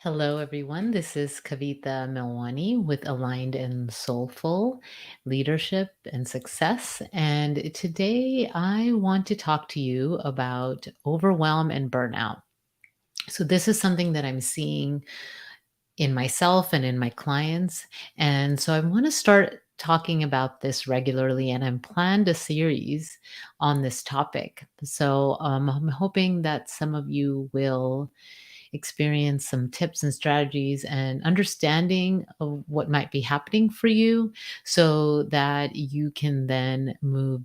Hello, everyone. This is Kavita Milwani with Aligned and Soulful Leadership and Success. And today I want to talk to you about overwhelm and burnout. So, this is something that I'm seeing in myself and in my clients. And so, I want to start talking about this regularly, and I'm planned a series on this topic. So, I'm hoping that some of you will experience some tips and strategies and understanding of what might be happening for you so that you can then move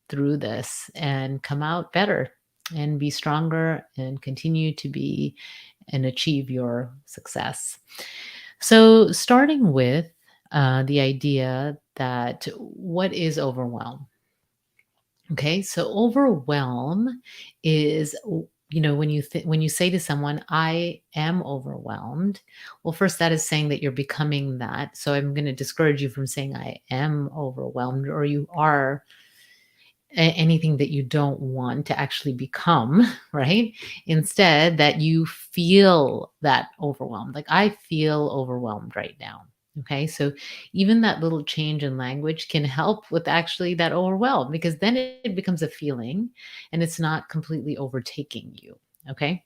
through this and come out better and be stronger and continue to be and achieve your success. So, starting with the idea that what is overwhelm? Okay, so overwhelm is when you say to someone I am overwhelmed, well first that is saying that you're becoming that. So I'm going to discourage you from saying I am overwhelmed or you are anything that you don't want to actually become, right? Instead that you feel that overwhelmed. Like I feel overwhelmed right now. Okay, so even that little change in language can help with actually that overwhelm because then it becomes a feeling and it's not completely overtaking you. Okay,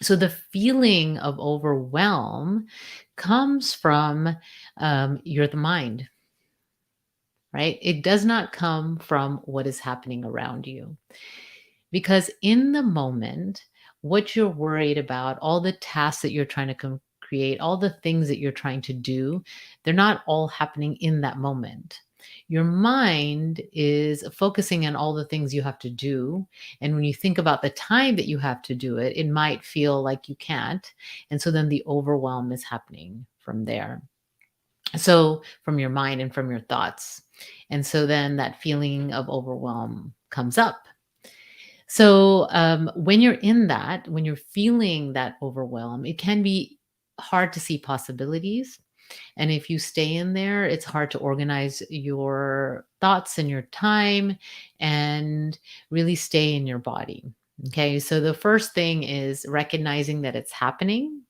so the feeling of overwhelm comes from the mind, right? It does not come from what is happening around you. Because in the moment, what you're worried about, all the tasks that you're trying to create, all the things that you're trying to do, they're not all happening in that moment. Your mind is focusing on all the things you have to do. And when you think about the time that you have to do it, it might feel like you can't. And so then the overwhelm is happening from there. So from your mind and from your thoughts. And so then that feeling of overwhelm comes up. So, when you're in that, when you're feeling that overwhelm, it can be hard to see possibilities. And if you stay in there, it's hard to organize your thoughts and your time and really stay in your body. Okay. So, the first thing is recognizing that it's happening,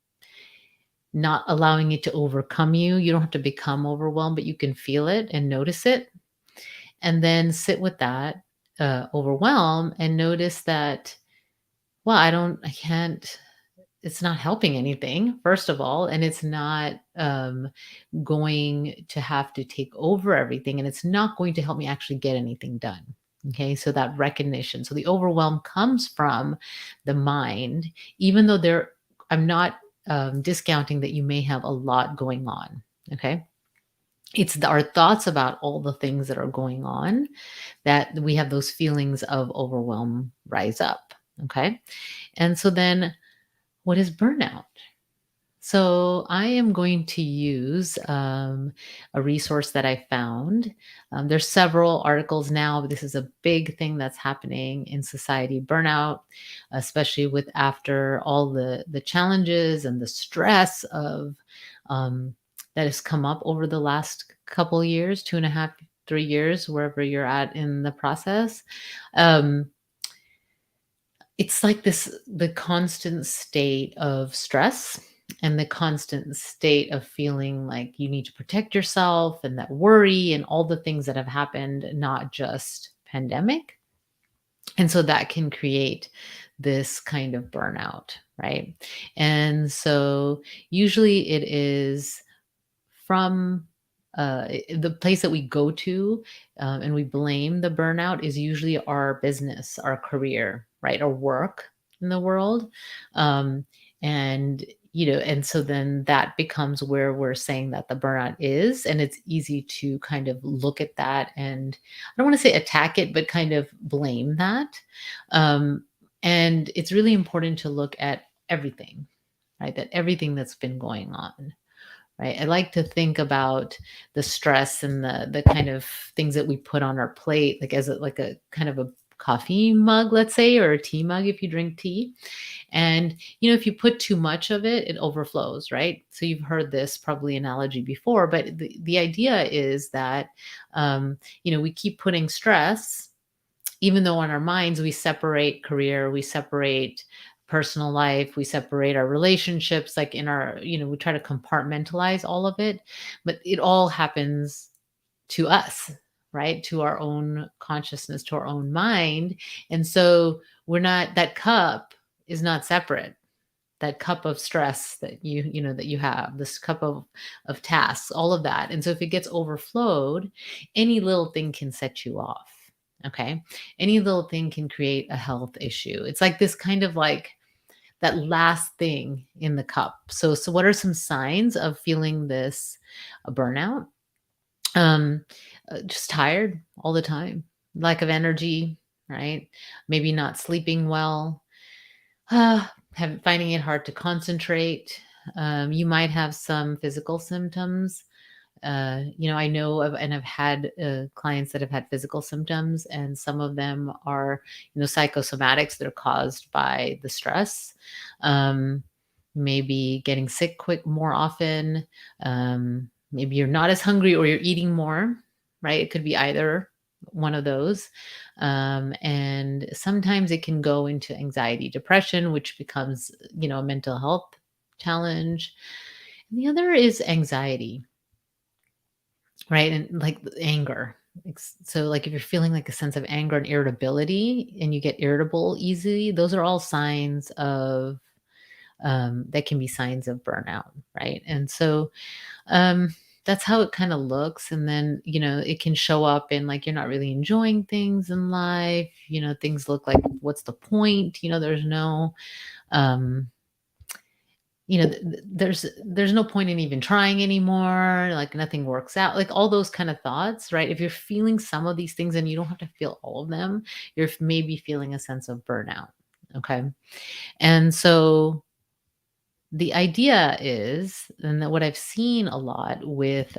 not allowing it to overcome you. You don't have to become overwhelmed, but you can feel it and notice it and then sit with that overwhelm and notice that, well, I can't, it's not helping anything, first of all, and it's not going to have to take over everything, and it's not going to help me actually get anything done. Okay, so that recognition. So the overwhelm comes from the mind, even though I'm not discounting that you may have a lot going on. Okay. It's our thoughts about all the things that are going on that we have those feelings of overwhelm rise up. Okay. And so then what is burnout? So I am going to use a resource that I found. There's several articles now, but this is a big thing that's happening in society. Burnout, especially with after all the challenges and the stress of that has come up over the last couple years, 2.5, 3 years, wherever you're at in the process. Um, it's like the constant state of stress and the constant state of feeling like you need to protect yourself and that worry and all the things that have happened, not just pandemic. And so that can create this kind of burnout, right? And so usually it is from the place that we go to and we blame the burnout is usually our business, our career, right? Or work in the world. Um, and, and so then that becomes where we're saying that the burnout is. And it's easy to kind of look at that and I don't want to say attack it, but kind of blame that. Um, and it's really important to look at everything, right? That everything that's been going on, right? I like to think about the stress and the kind of things that we put on our plate, like as like a kind of a coffee mug, let's say, or a tea mug if you drink tea. And if you put too much of it, it overflows, right? So you've heard this probably analogy before, but the idea is that we keep putting stress, even though on our minds we separate career, we separate personal life, we separate our relationships, like in our, we try to compartmentalize all of it, but it all happens to us, right? To our own consciousness, to our own mind. And so we're not, that cup is not separate. That cup of stress that that you have, this cup of tasks, all of that. And so if it gets overflowed, any little thing can set you off. Okay. Any little thing can create a health issue. It's like this kind of like that last thing in the cup. So what are some signs of feeling this burnout? Um, just tired all the time, lack of energy, right? Maybe not sleeping well, finding it hard to concentrate. You might have some physical symptoms. I know of, and I've had clients that have had physical symptoms, and some of them are, psychosomatics that are caused by the stress. Um, Maybe getting sick more often. Maybe you're not as hungry or you're eating more, right? It could be either one of those. And sometimes it can go into anxiety, depression, which becomes, a mental health challenge. And the other is anxiety, right? And like anger. So, like, if you're feeling like a sense of anger and irritability and you get irritable easily, those are all signs of, that can be signs of burnout, right? And so, that's how it kind of looks. And then, it can show up in like you're not really enjoying things in life. Things look like, what's the point? There's no, um, there's no point in even trying anymore, like nothing works out, like all those kind of thoughts, right? If you're feeling some of these things, and you don't have to feel all of them, you're maybe feeling a sense of burnout. Okay. And so the idea is, and that what I've seen a lot with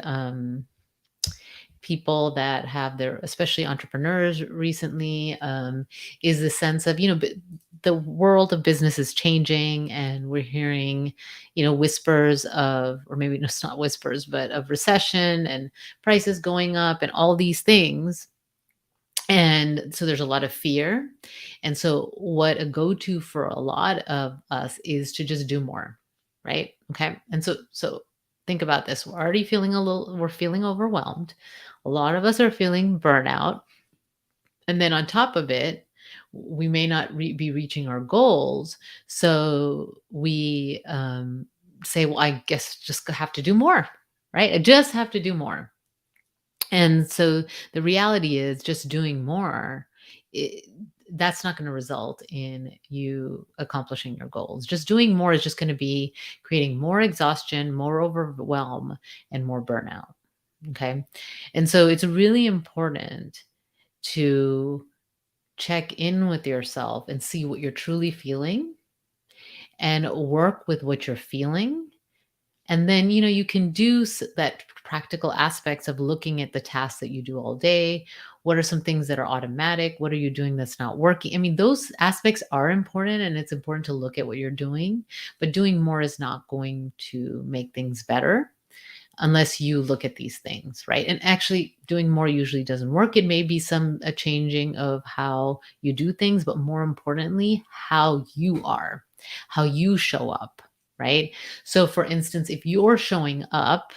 people that have their, especially entrepreneurs recently, is the sense of, the world of business is changing, and we're hearing, whispers of, or maybe it's not whispers, but of recession and prices going up and all these things. And so there's a lot of fear. And so what a go-to for a lot of us is to just do more, right? Okay. And so think about this. We're feeling overwhelmed. A lot of us are feeling burnout. And then on top of it, we may not be reaching our goals. So we say, well, I guess just have to do more, right? I just have to do more. And so the reality is, just doing more, it, that's not going to result in you accomplishing your goals. Just doing more is just going to be creating more exhaustion, more overwhelm, and more burnout. Okay. And so it's really important to check in with yourself and see what you're truly feeling and work with what you're feeling. And then, you can do that practical aspects of looking at the tasks that you do all day. What are some things that are automatic? What are you doing that's not working? I mean, those aspects are important, and it's important to look at what you're doing, but doing more is not going to make things better unless you look at these things, right? And actually doing more usually doesn't work. It may be a changing of how you do things, but more importantly, how you are, how you show up, right? So for instance, if you're showing up,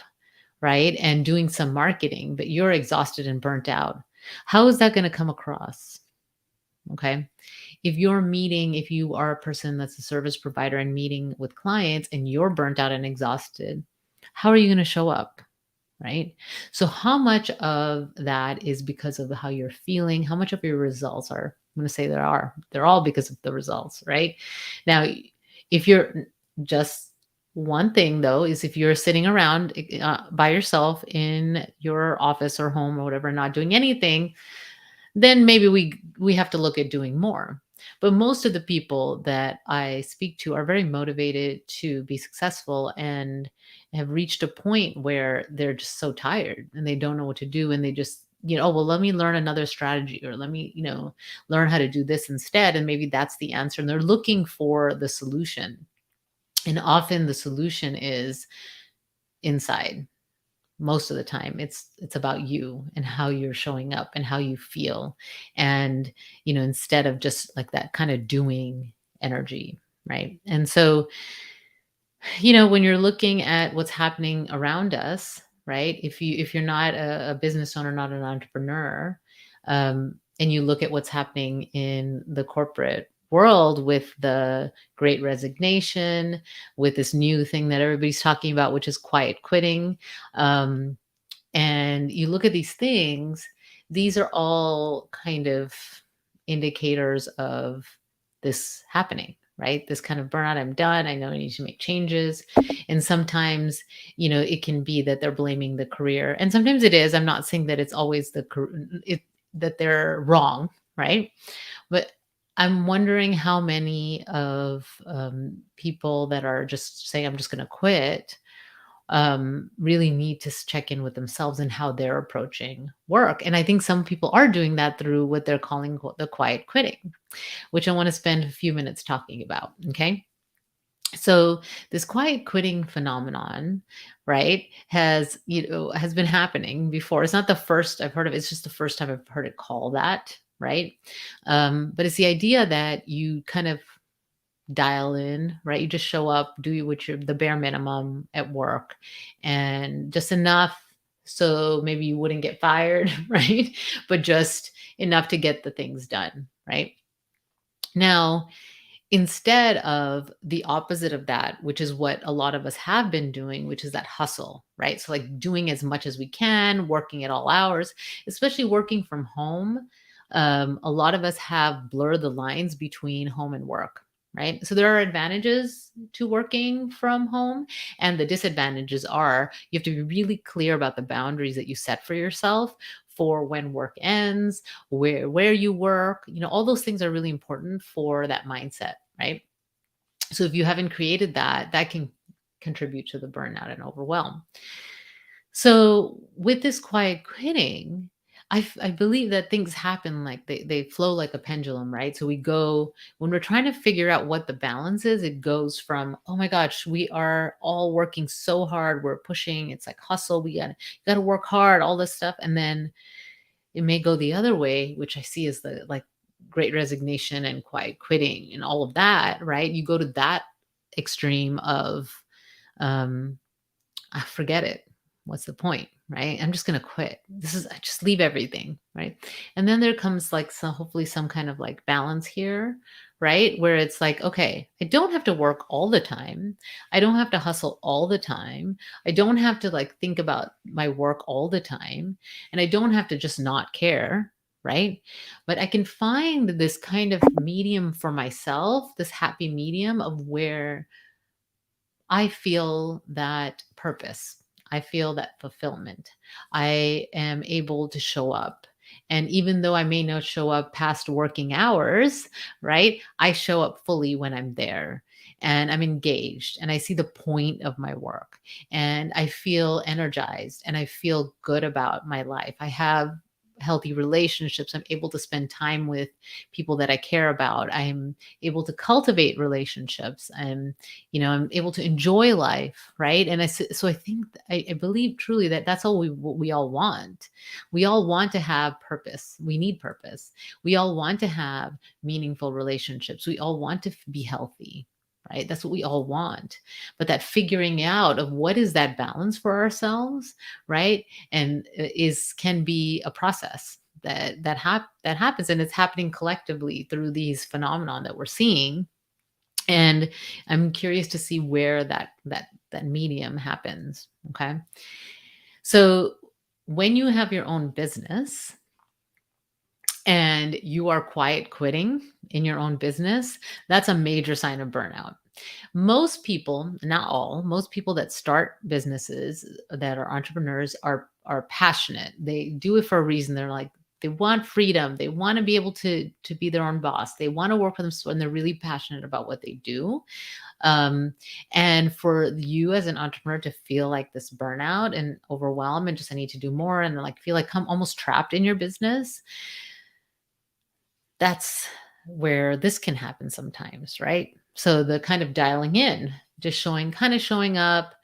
right, and doing some marketing, but you're exhausted and burnt out, how is that going to come across? Okay. If you are a person that's a service provider and meeting with clients and you're burnt out and exhausted, how are you going to show up? Right. So, how much of that is because of how you're feeling? How much of your results are? I'm going to say they're all because of the results, right? Now, if you're just one thing though, is if you're sitting around by yourself in your office or home or whatever, not doing anything, then maybe we have to look at doing more. But most of the people that I speak to are very motivated to be successful and have reached a point where they're just so tired and they don't know what to do, and they just, oh, well, let me learn another strategy, or let me, learn how to do this instead, and maybe that's the answer, and they're looking for the solution. And often the solution is inside. Most of the time it's about you and how you're showing up and how you feel, and instead of just like that kind of doing energy. right? And so, when you're looking at what's happening around us, right? If you're not a business owner, not an entrepreneur, and you look at what's happening in the corporate world with the great resignation, with this new thing that everybody's talking about, which is quiet quitting, um, and you look at these things, these are all kind of indicators of this happening, right? This kind of burnout. I'm done. I know I need to make changes. And sometimes, it can be that they're blaming the career. And sometimes it is. I'm not saying that it's always that they're wrong, right? But I'm wondering how many of people that are just saying, I'm just going to quit, really need to check in with themselves and how they're approaching work. And I think some people are doing that through what they're calling the quiet quitting, which I want to spend a few minutes talking about. Okay. So this quiet quitting phenomenon, right, has been happening before. It's not the first I've heard of. It's just the first time I've heard it called that, right? But it's the idea that you kind of dial in, right? You just show up, do what you're the bare minimum at work, and just enough so maybe you wouldn't get fired, right? But just enough to get the things done, right? Now, instead of the opposite of that, which is what a lot of us have been doing, which is that hustle, right? So, like doing as much as we can, working at all hours, especially working from home. A lot of us have blurred the lines between home and work, right? So, there are advantages to working from home, and the disadvantages are you have to be really clear about the boundaries that you set for yourself for when work ends, where you work, all those things are really important for that mindset, right? So if you haven't created that, that can contribute to the burnout and overwhelm. So with this quiet quitting, I believe that things happen like they flow like a pendulum, right? So we go when we're trying to figure out what the balance is, it goes from, oh my gosh, we are all working so hard, we're pushing, it's like hustle, we gotta work hard, all this stuff. And then it may go the other way, which I see as the like great resignation and quiet quitting and all of that, right? You go to that extreme of um forget it. What's the point, right? I'm just gonna quit. I just leave everything, right? And then there comes like hopefully some kind of like balance here, right? Where it's like, okay, I don't have to work all the time. I don't have to hustle all the time. I don't have to like think about my work all the time. And I don't have to just not care, right? But I can find this kind of medium for myself, this happy medium of where I feel that purpose. I feel that fulfillment. I am able to show up. And even though I may not show up past working hours, right? I show up fully when I'm there and I'm engaged and I see the point of my work and I feel energized and I feel good about my life. I have healthy relationships. I'm able to spend time with people that I care about. I'm able to cultivate relationships. I'm able to enjoy life, right? And so I think I believe truly that that's all what we all want. We all want to have purpose. We need purpose. We all want to have meaningful relationships. We all want to be healthy, right? That's what we all want. But that figuring out of what is that balance for ourselves, right? And is can be a process that happens, and it's happening collectively through these phenomenon that we're seeing. And I'm curious to see where that medium happens. Okay. So when you have your own business and you are quiet quitting in your own business, that's a major sign of burnout. Most people, not all, most people that start businesses that are entrepreneurs are passionate. They do it for a reason. They're like they want freedom. They want to be able to be their own boss. They want to work for themselves and they're really passionate about what they do. Um, and for you as an entrepreneur to feel like this burnout and overwhelm and just I need to do more and like feel like come almost trapped in your business, that's where this can happen sometimes, right? So the kind of dialing in, just showing up.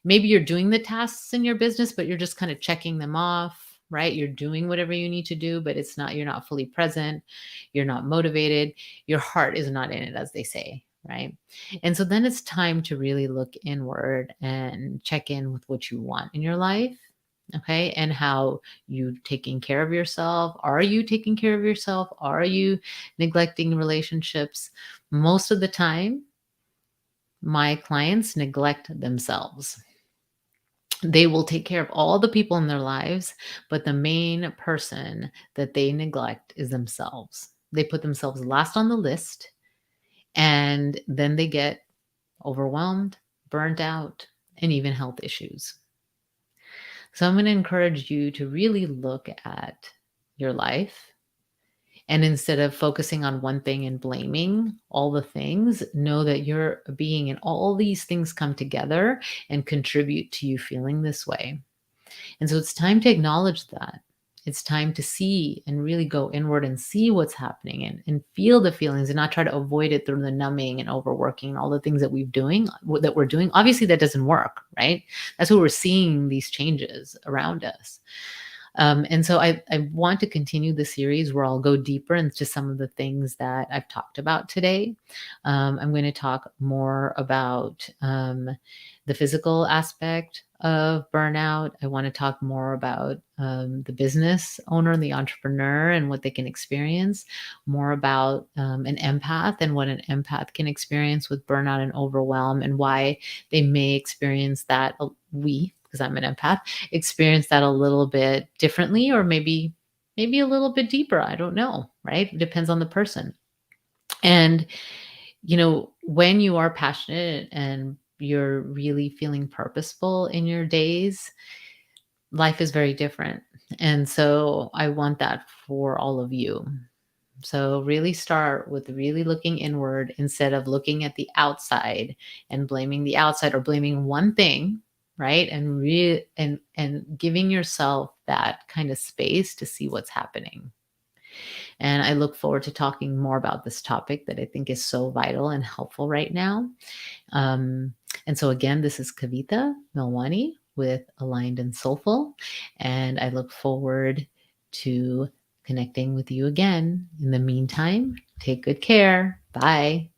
Maybe you're doing the tasks in your business, but you're just kind of checking them off, right? You're doing whatever you need to do, but you're not fully present. You're not motivated. Your heart is not in it, as they say, right? And so then it's time to really look inward and check in with what you want in your life. Okay. And how you taking care of yourself. Are you taking care of yourself? Are you neglecting relationships? Most of the time, my clients neglect themselves. They will take care of all the people in their lives, but the main person that they neglect is themselves. They put themselves last on the list, and then they get overwhelmed, burnt out, and even health issues. So I'm going to encourage you to really look at your life. And instead of focusing on one thing and blaming all the things, know that you're a being and all these things come together and contribute to you feeling this way. And so it's time to acknowledge that. It's time to see and really go inward and see what's happening and feel the feelings and not try to avoid it through the numbing and overworking and all the things that we're doing. Obviously, that doesn't work, right? That's why we're seeing these changes around us. And so I want to continue the series where I'll go deeper into some of the things that I've talked about today. I'm going to talk more about the physical aspect of burnout. I want to talk more about the business owner and the entrepreneur and what they can experience, more about an empath and what an empath can experience with burnout and overwhelm and why they may experience that. Because I'm an empath, experience that a little bit differently or maybe a little bit deeper. I don't know, right? It depends on the person. And when you are passionate and you're really feeling purposeful in your days, life is very different. And so I want that for all of you. So really start with really looking inward instead of looking at the outside and blaming the outside or blaming one thing, right? And giving yourself that kind of space to see what's happening. And I look forward to talking more about this topic that I think is so vital and helpful right now. Um, and so again, this is Kavita Milwani with Aligned and Soulful, and I look forward to connecting with you again. In the meantime, take good care. Bye.